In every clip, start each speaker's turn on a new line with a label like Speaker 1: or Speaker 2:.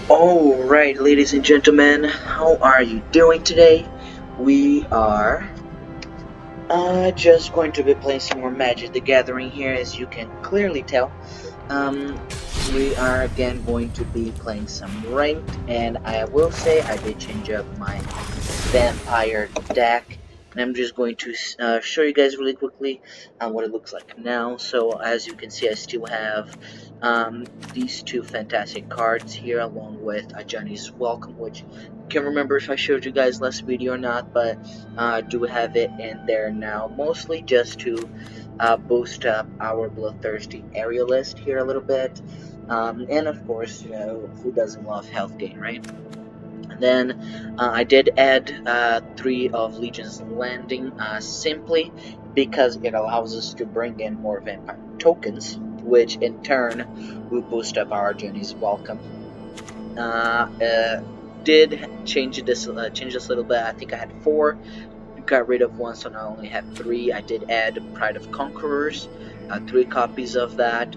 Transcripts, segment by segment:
Speaker 1: Alright, ladies and gentlemen, how are you doing today? We are just going to be playing some more Magic the Gathering here, as you can clearly tell. Um, we are again going to be playing some ranked, and I will say I did change up my vampire deck, and I'm just going to show you guys really quickly what it looks like now. So as you can see, I still have these two fantastic cards here, along with a Johnny's Welcome, which I can't remember if I showed you guys last video or not, but I do have it in there now, mostly just to boost up our Bloodthirsty area list here a little bit. And of course, who doesn't love health gain, right? Then I did add 3 of Legion's Landing simply because it allows us to bring in more vampire tokens, which in turn will boost up our Journey's Welcome. Uh, uh, did change this a little bit. I think I had 4, got rid of 1, so now I only have 3. I did add Pride of Conquerors, 3 copies of that,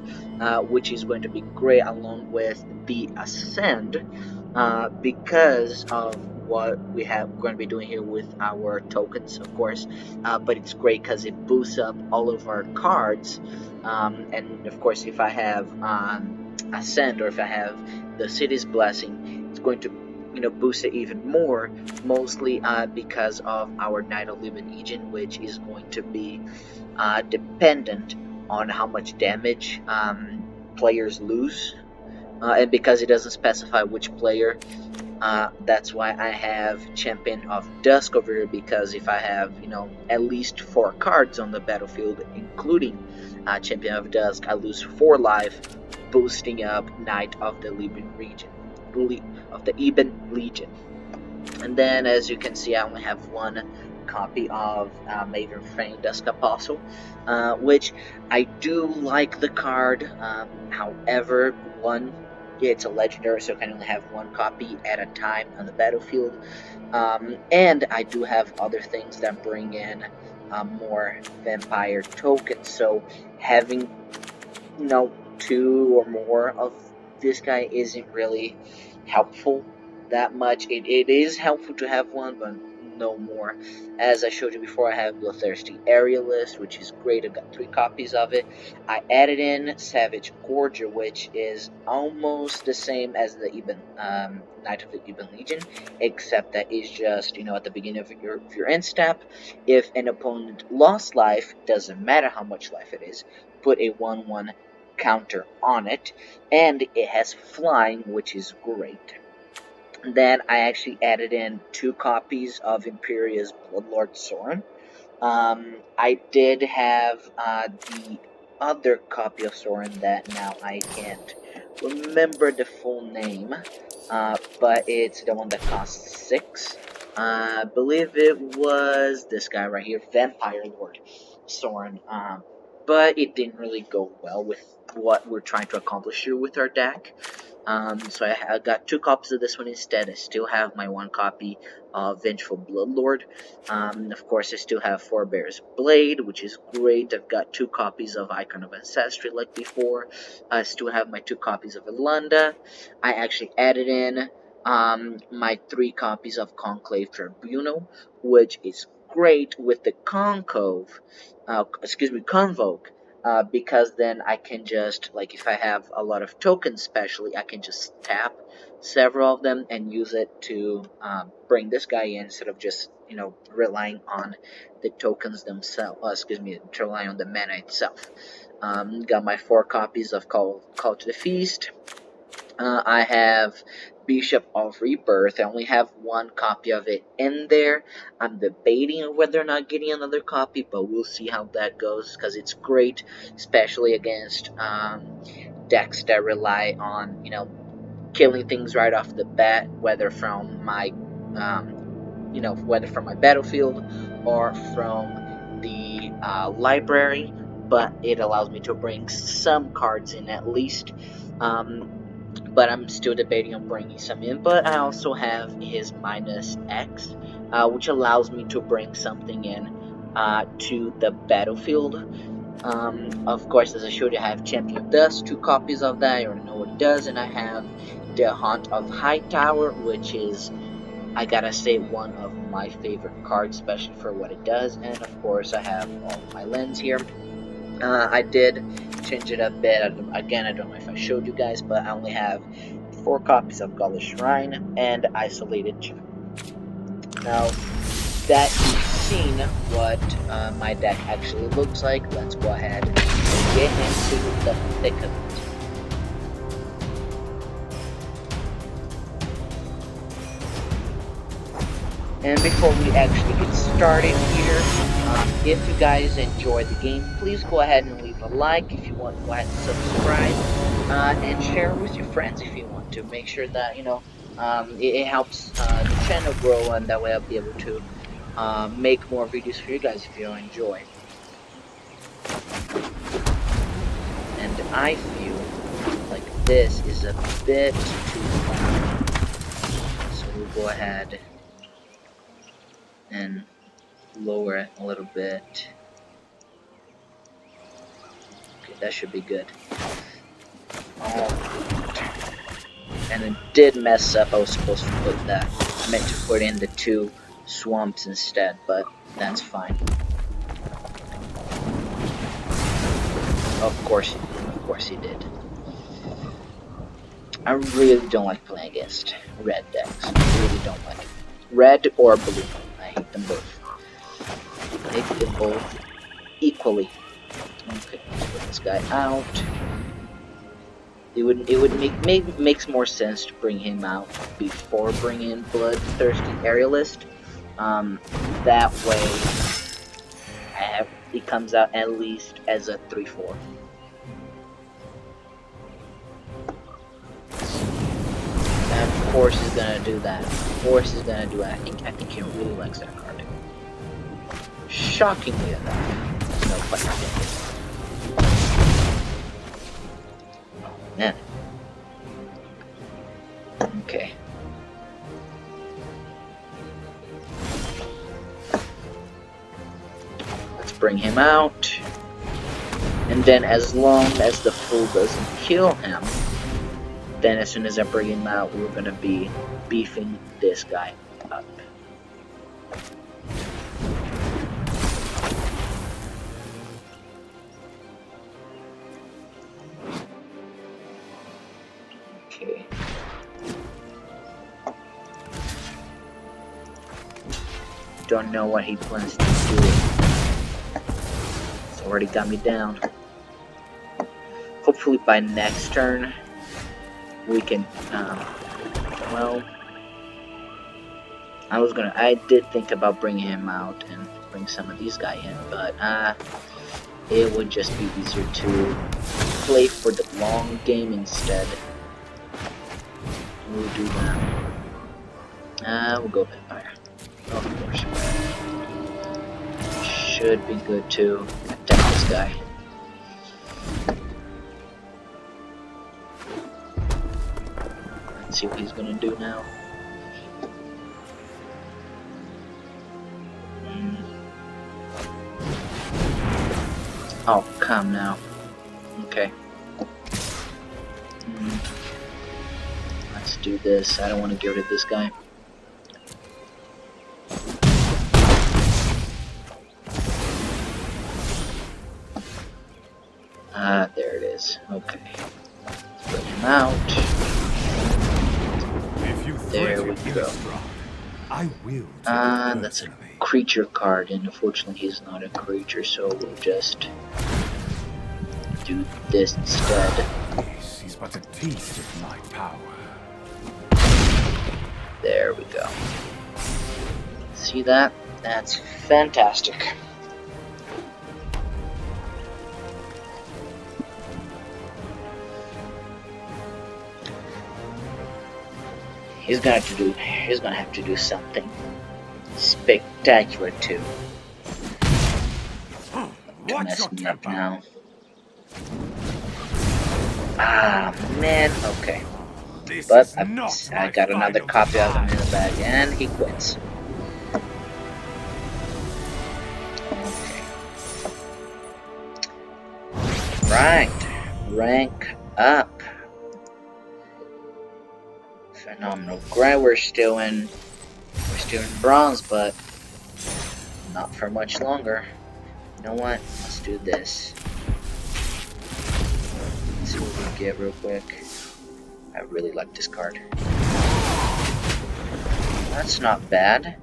Speaker 1: which is going to be great along with the Ascend, because of what we're going to be doing here with our tokens, of course. But it's great because it boosts up all of our cards, and of course, if I have Ascend, or if I have the City's Blessing, it's going to boost it even more, mostly because of our Knight of Living Legion, which is going to be dependent on how much damage players lose, and because it doesn't specify which player, that's why I have Champion of Dusk over here, because if I have, at least 4 cards on the battlefield, including Champion of Dusk, I lose 4 life, boosting up Knight of the Living Legion. Of the Eben Legion. And then, as you can see, I only have 1 copy of Maven Fang Dusk Apostle, which I do like the card. However, it's a legendary, so I can only have 1 copy at a time on the battlefield. And I do have other things that bring in more vampire tokens, so having 2 or more of this guy isn't really helpful that much. It is helpful to have 1, but no more. As I showed you before, I have Bloodthirsty Area List, which is great. I've got 3 copies of it. I added in Savage Gorger, which is almost the same as the Knight of the Eben Legion, except that is just, at the beginning of your end step. If an opponent lost life, doesn't matter how much life it is, put a 1/1 counter on it, and it has flying, which is great. Then I actually added in 2 copies of Imperia's Bloodlord Sorin. I did have the other copy of Sorin that now I can't remember the full name, but it's the one that costs 6. I believe it was this guy right here, Vampire Lord Sorin. But it didn't really go well with what we're trying to accomplish here with our deck. So I got 2 copies of this one instead. I still have my 1 copy of Vengeful Bloodlord. Of course, I still have Forebear's Blade, which is great. I've got 2 copies of Icon of Ancestry like before. I still have my 2 copies of Elunda. I actually added in my 3 copies of Conclave Tribunal, which is great with the Convoke. Because then I can just, like, if I have a lot of tokens especially, I can just tap several of them and use it to bring this guy in, instead of just, relying on the tokens themselves, relying on the mana itself. Got my 4 copies of Call to the Feast. I have Bishop of Rebirth. I only have 1 copy of it in there. I'm debating on whether or not getting another copy, but we'll see how that goes, because it's great, especially against decks that rely on, killing things right off the bat, whether from my, whether from my battlefield or from the library. But it allows me to bring some cards in at least. But I'm still debating on bringing some in. But I also have his -X, which allows me to bring something in to the battlefield. Of course, as I showed you, I have Champion of Dust, 2 copies of that. I already know what does, and I have the Haunt of Hightower, which is, I gotta say, one of my favorite cards, especially for what it does. And of course, I have all of my lens here. I did change it a bit. Again, I don't know if I showed you guys, but I only have 4 copies of Gauntlet Shrine and Isolated Check. Now that you've seen what my deck actually looks like, let's go ahead and get into the thick of it. And before we actually get started here, if you guys enjoy the game, please go ahead and leave a like. If you want, go ahead and subscribe, and share with your friends if you want to. Make sure that, you know, it helps the channel grow, and that way I'll be able to make more videos for you guys if you enjoy. And I feel like this is a bit too far, so we'll go ahead and lower it a little bit. Okay, that should be good. And it did mess up. I was supposed to put that. I meant to put in the 2 swamps instead, but that's fine. Of course he did. I really don't like playing against red decks. I really don't like it. Red or blue. I hate them both. I hate them both equally. Okay, let's put this guy out. It makes more sense to bring him out before bringing in Bloodthirsty Aerialist. That way, it comes out at least as a 3/4. And of course he's gonna do that. Of course he's gonna do that. I think he really likes that card. Shockingly enough, no question. Man. Okay. Let's bring him out. And then as long as the fool doesn't kill him, then as soon as I bring him out, we're gonna be beefing this guy up. Okay. Don't know what he plans to do. It's already got me down. Hopefully by next turn we can, well, I did think about bringing him out and bring some of these guys in, but it would just be easier to play for the long game instead. We'll do that. We'll go Vampire. Of course. Should be good to attack this guy. Let's see what he's gonna do now. Oh, come now. Okay. Let's do this. I don't want to get rid of this guy. There it is. Okay. Let's put him out. There we go. That's a creature card, and unfortunately he's not a creature, so we'll just do this instead.
Speaker 2: This is but a taste of my power.
Speaker 1: There we go. See that? That's fantastic. He's gonna have to do something spectacular too. To mess me up now. Ah man, okay. But I got another copy of him in the bag, and he quits. Okay. Right, rank up. Phenomenal. Great, we're still in bronze, but not for much longer. You know what? Let's do this. Let's see what we get real quick. I really like this card. That's not bad.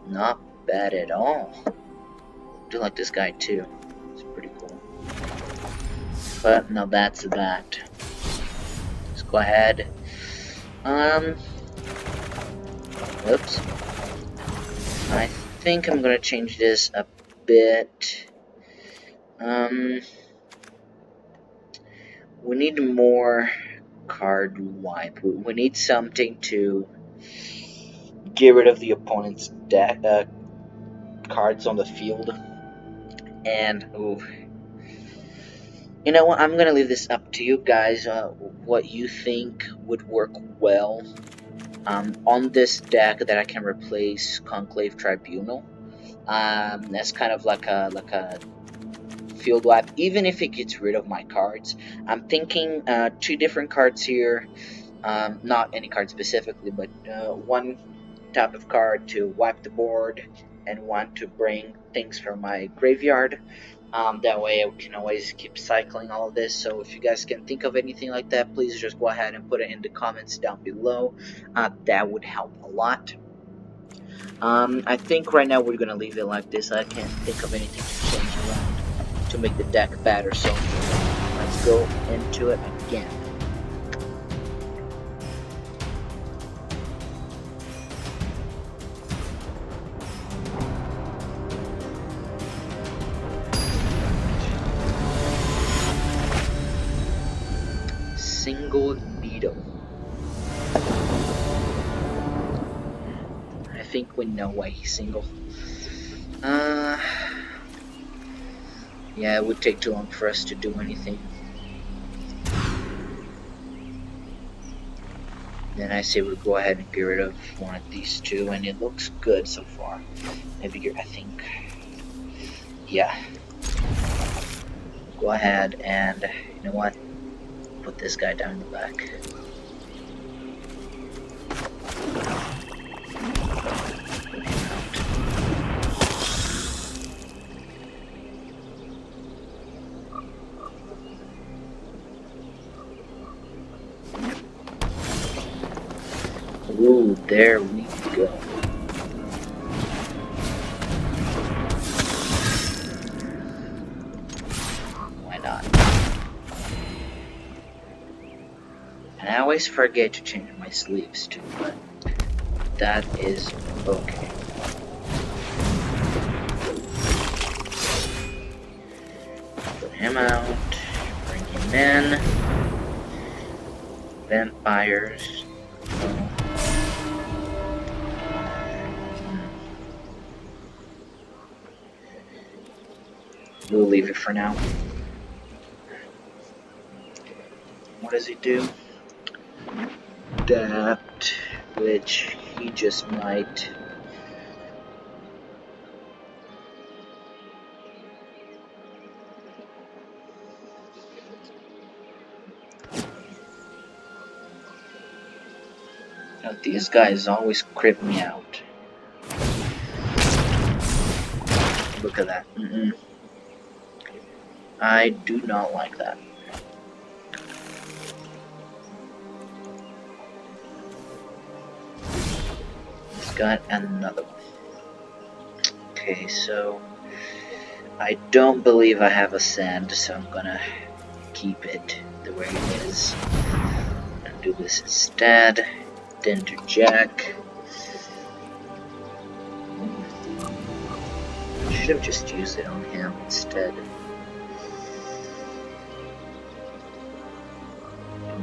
Speaker 1: Not bad at all. I do like this guy too. It's pretty cool. But now that's that. Let's go ahead. Oops. I think I'm gonna change this a bit. We need more card wipe. We need something to get rid of the opponent's deck cards on the field. And ooh, you know what? I'm gonna leave this up to you guys. What you think would work well on this deck that I can replace Conclave Tribunal. That's kind of like a field wipe, even if it gets rid of my cards. I'm thinking two different cards here. Not any card specifically, but one type of card to wipe the board and one to bring things from my graveyard. That way I can always keep cycling all of this. So if you guys can think of anything like that, please just go ahead and put it in the comments down below. That would help a lot. I think right now we're gonna leave it like this. I can't think of anything to change around to make the deck better, so let's go into it again. Single needle. I think we know why he's single. Yeah, it would take too long for us to do anything. Then I say we go ahead and get rid of one of these two, and it looks good so far. Maybe I think, yeah. Go ahead and, you know what? Put this guy down in the back. Ooh, there we go. Why not? And I always forget to change my sleeves too, but that is okay. Put him out, bring him in. Vampires. We'll leave it for now. What does he do? Adapt, which he just might. Now, these guys always creep me out. Look at that. I do not like that. He's got another one. Okay, so I don't believe I have a sand, so I'm gonna keep it the way it is. And do this instead. Interjack. Should have just used it on him instead.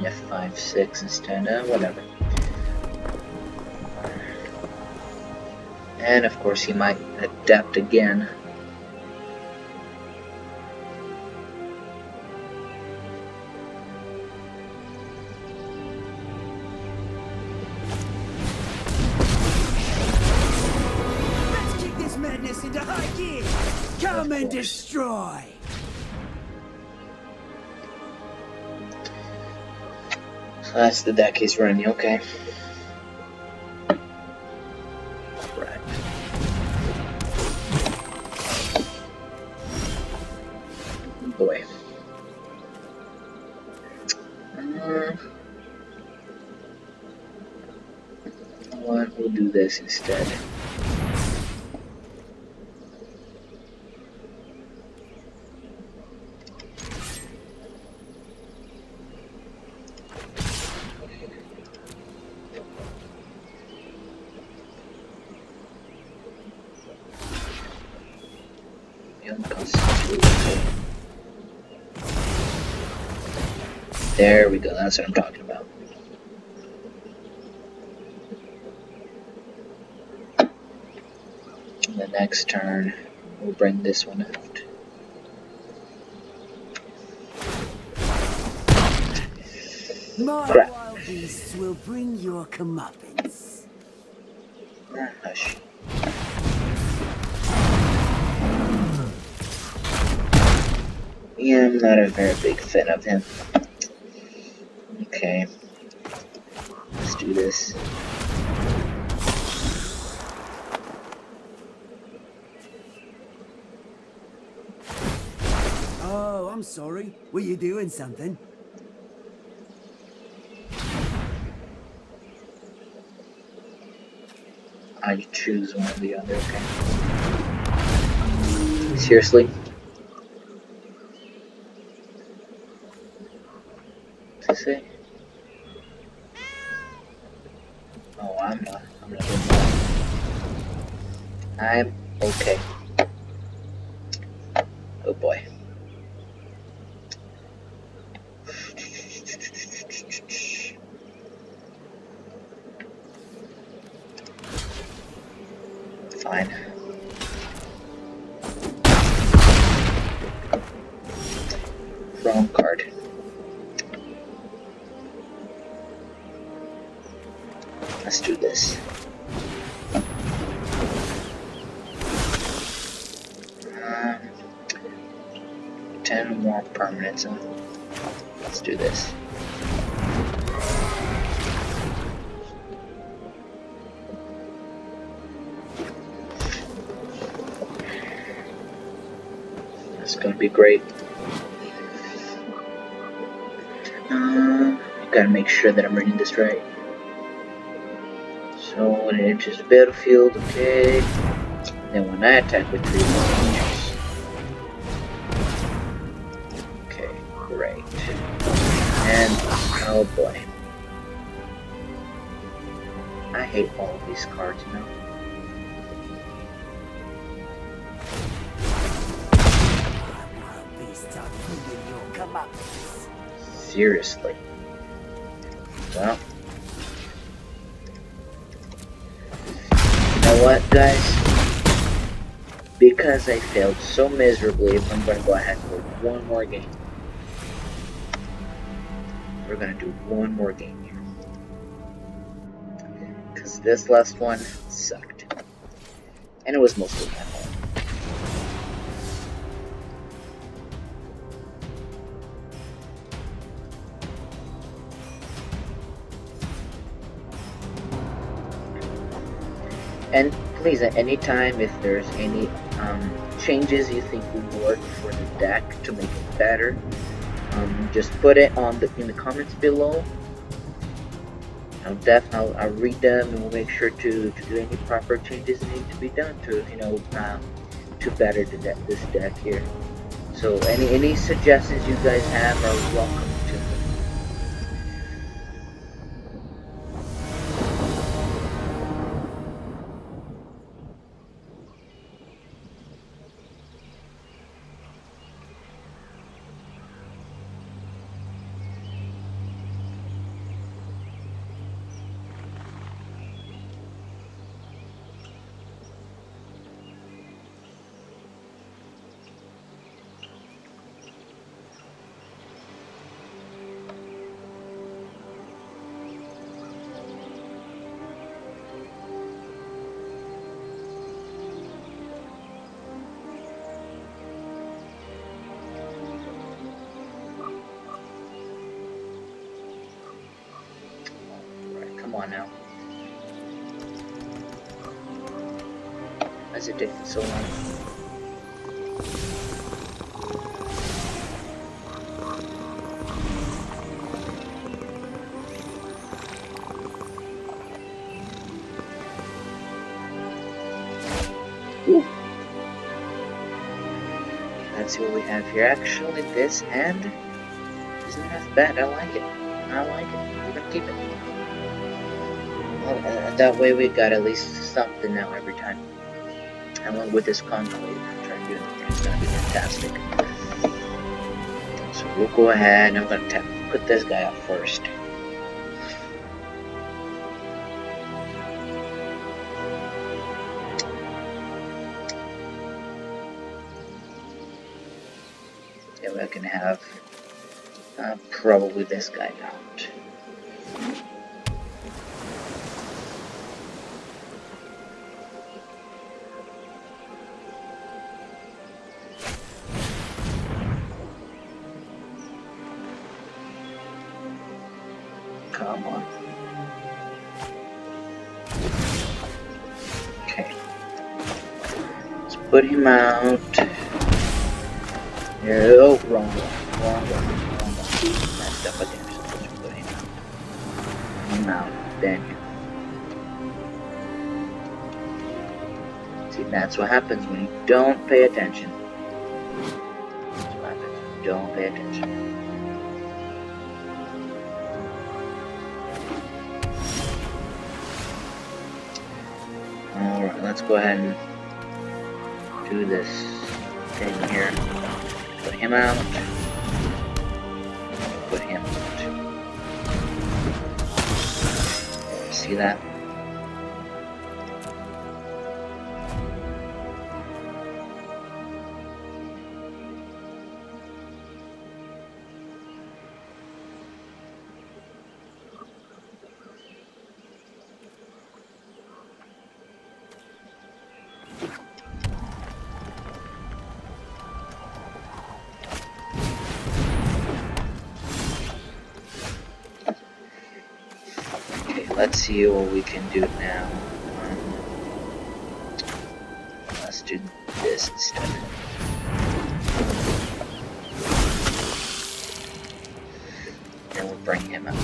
Speaker 1: F5-6 instead, whatever. And of course he might adapt again.
Speaker 3: Let's kick this madness into high gear! Come and destroy!
Speaker 1: That's the deck he's running, okay. Right. Boy. What? We'll do this instead. There we go, that's what I'm talking about. And the next turn, we'll bring this one out.
Speaker 3: My
Speaker 1: Crap.
Speaker 3: wild beasts will bring your comeuppance.
Speaker 1: Hush. Yeah, I'm not a very big fan of him. Okay. Let's do this.
Speaker 3: Oh, I'm sorry. Were you doing something?
Speaker 1: I choose one or the other, okay? Seriously? What's it say? Oh, I'm not doing that. I'm okay. Oh boy. Fine. Wrong card. Let's do this. 10 more permanents. Let's do this. That's gonna be great. Gotta make sure that I'm reading this right. So when it enters the battlefield, okay. Then when I attack with 3 monsters. Okay, great. And oh boy. I hate all of these cards, you know. Seriously. Well. You know what, guys? Because I failed so miserably, I'm gonna go ahead for one more game. We're gonna do one more game here. Because this last one sucked. And it was mostly my fault. And please, at any time, if there's any changes you think would work for the deck to make it better, just put it in the comments below. I'll read them and we'll make sure to do any proper changes that need to be done to to better this deck here. So any suggestions you guys have are welcome to. Come on now. Why is it taking so long? Ooh. Let's see what we have here. Actually, this hand isn't half bad. I like it. I like it. We're gonna keep it. Well, that way we got at least something now every time. Along with this conclave tribune, it's gonna be fantastic. So we'll go ahead and I'm gonna put this guy up first. Yeah, we can have probably this guy out. Come on. Okay. Let's put him out. No, wrong one. Wrong one. Messed up again. So let's put him out. Him out. Then. See, that's what happens when you don't pay attention. That's what happens when you don't pay attention. Alright, let's go ahead and do this thing here. Put him out. Put him out. See that? Let's see what we can do now. Let's do this instead. Then we'll bring him out.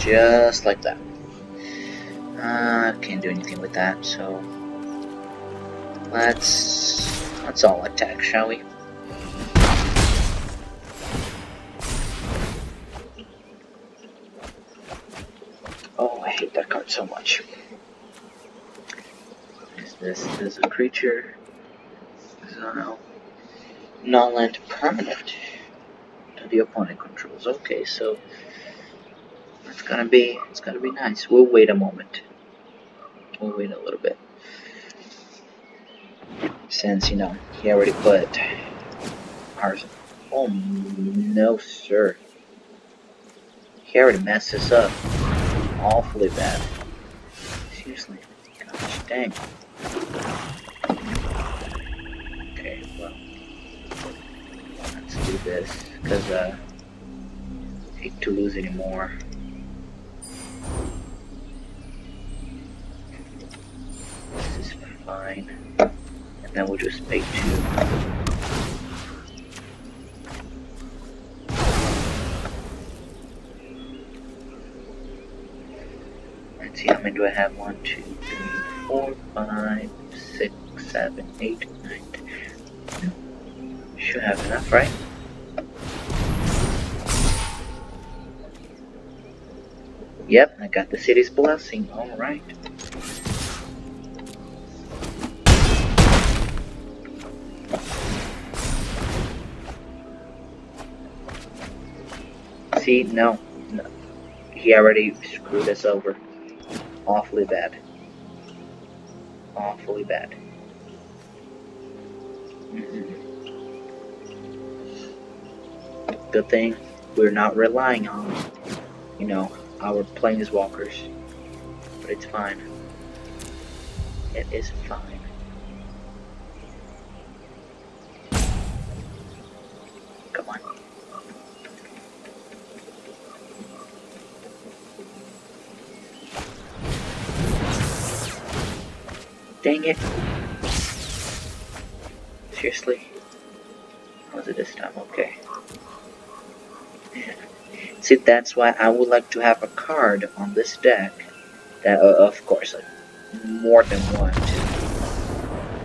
Speaker 1: Just like that. Can't do anything with that, so let's all attack, shall we? Oh, I hate that card so much. Is this a creature? No. Non-land permanent that the opponent controls. Okay, so it's gonna be nice. We'll wait a moment. We'll wait a little bit. Since he already put ours. Oh no, sir. He already messed this up. Awfully bad. Seriously. Gosh dang. Okay, well. Let's do this. Because, I hate to lose anymore. This is fine. And then we'll just pay 2. Let's see, how many do I have? 1, 2, 3, 4, 5, 6, 7, 8, 9, 10. Should have enough, right? Yep, I got the city's blessing. Alright. See, no. He already screwed us over. Awfully bad. Awfully bad. Good thing we're not relying on, our planeswalkers. But it's fine. It is fine. Come on. Dang it. Seriously? Was it this time? Okay. See, that's why I would like to have a card on this deck. That, of course, like, more than one, too.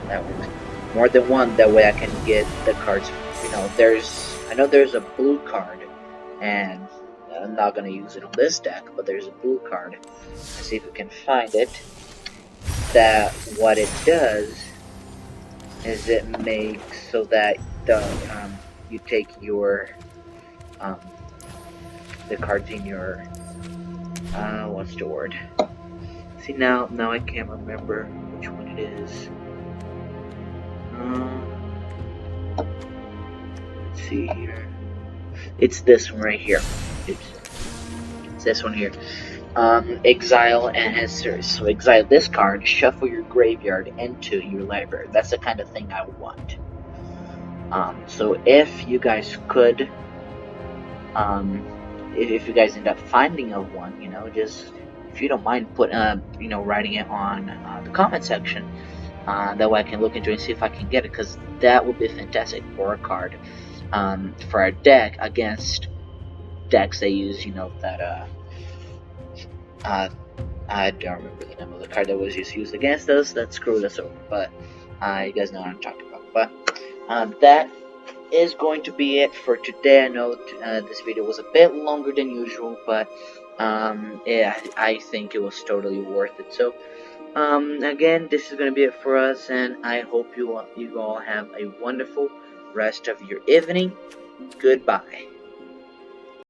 Speaker 1: That works. More than one, that way I can get the cards. You know, I know there's a blue card, and I'm not gonna use it on this deck, but there's a blue card. Let's see if we can find it. That what it does is it makes so that you take your um, the cards in your what's the word? See, now I can't remember which one it is. Let's see here. It's this one right here. It's this one here. Exile and answers. So exile this card, shuffle your graveyard into your library. That's the kind of thing I want. So if you guys could, if you guys end up finding a one, just if you don't mind writing it on the comment section. That way I can look into it and see if I can get it, because that would be fantastic for a card, for a deck against decks that use, that I don't remember the name of the card that was just used against us that screwed us over, but you guys know what I'm talking about. But that is going to be it for today. I know this video was a bit longer than usual, but yeah, I think it was totally worth it. So again, this is going to be it for us, and I hope you all have a wonderful rest of your evening. Goodbye.